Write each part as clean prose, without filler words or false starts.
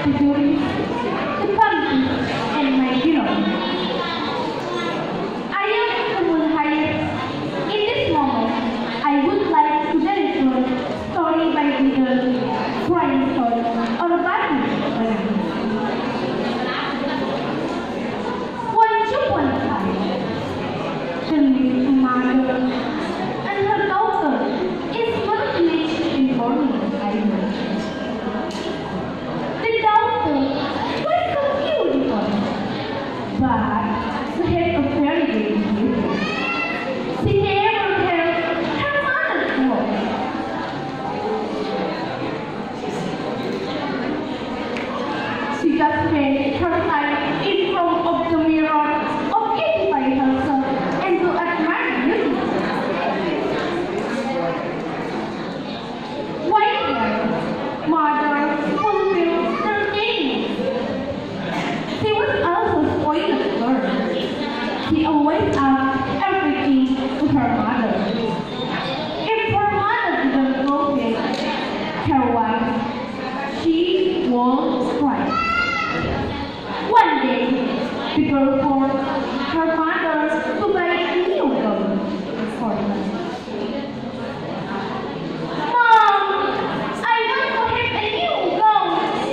the beauty, the pumpkin, and my hero. I am the moon highest. In this moment, I would like to deliver a story by reader crying story or a Bible. Once upon a time, there lived a mother and her daughter in one village in Borneo Island. The daughter was so beautiful, but she had a very great beauty. She never held her mother's voice. She just spent her time in front of the mirror, objectifying herself and to admire beauty. One day, mother fulfilled her needs. She was also spoiled girl. She always asked everything to her mother. If her mother didn't go with her wife, she would cry. One day, the girl forced her mother to buy a new gown for her. Mom, I want to have a new gown.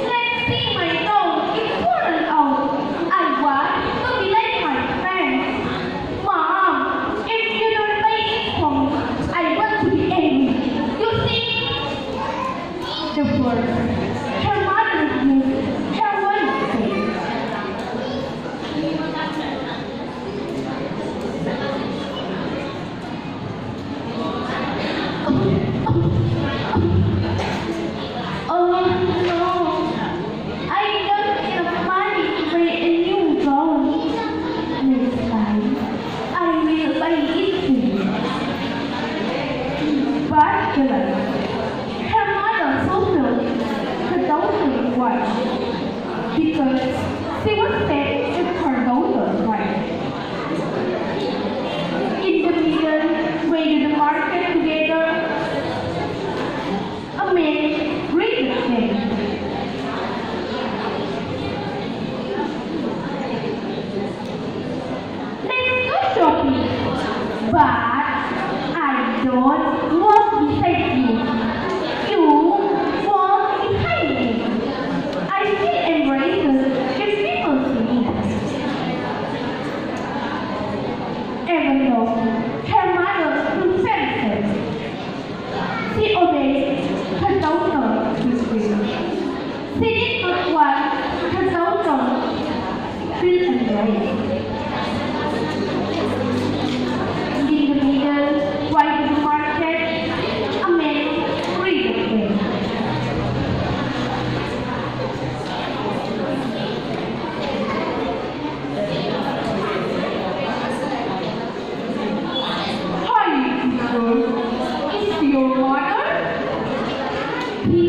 Let's see my gown. It's worn out. I want to be like my friends. Mom, if you don't buy it for me, I want to be angry. You see? The word. Her mother refused her one thing. Oh no, I don't have money to buy a new gown. Next time, I will buy it for you. But her mother fulfilled her daughter's wish because she was sad if her daughter cried. In the middle, way to the market together, a man greeted them. Let's go shopping, but I don't walk beside you. You walk behind me. I still embrace if people see me. Even though her mother consented, she obeyed her daughter to will. She did not want her daughter feel embraced. In the middle, right in the market, a man greeted them. Hi, people. Is your mother? He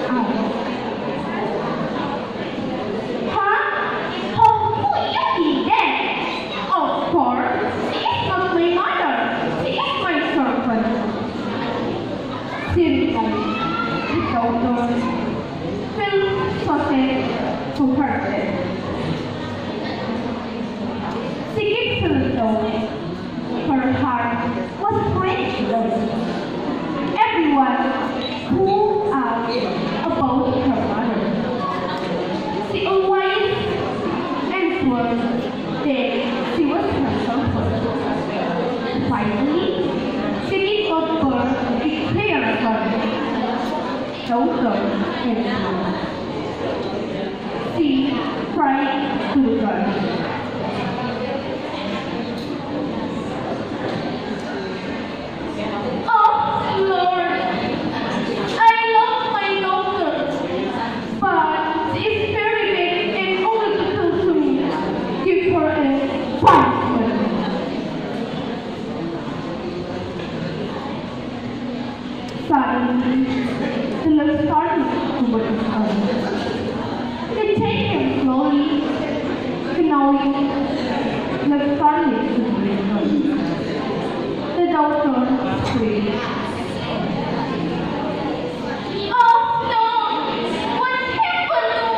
asked. Huh? How could you be that? Of course, she is not my mother. She is my servant. She replied. The daughter felt so sad to her. She gave her doll. Her heart was breaking. Everyone who asked about her mother, she always answered that she was her servant. Finally, she did not birth a clear son, daughter, and son. She cried to God. Oh Lord, I love my daughter, but she is very big and only because to me. Give her a punishment. Suddenly, the love started to work on. They take him slowly, knowing love started to break on. The daughter screamed. Oh no! What happened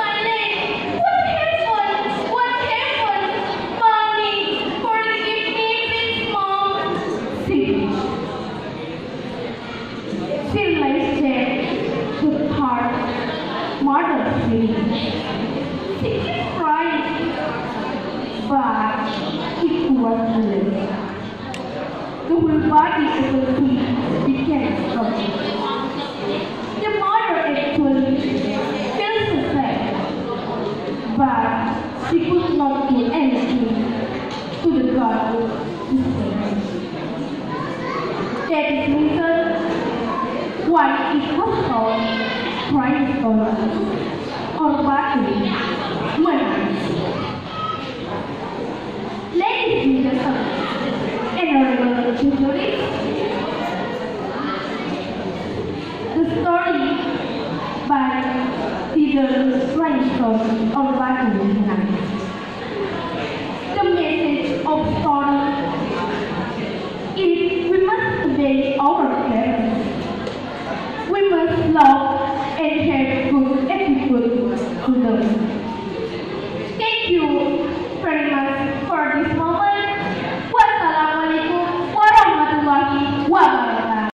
pain. She kept crying, but it was too late. The whole body of the queen became strong. The mother actually felt so sad, but she could not do anything to the god to save her. That is the reason why it was called crying scholar or battery murder. Ladies and gentlemen, honorable jury, the story by Peter Rhinestone or battery tonight. The message of story is we must obey our parents. We must love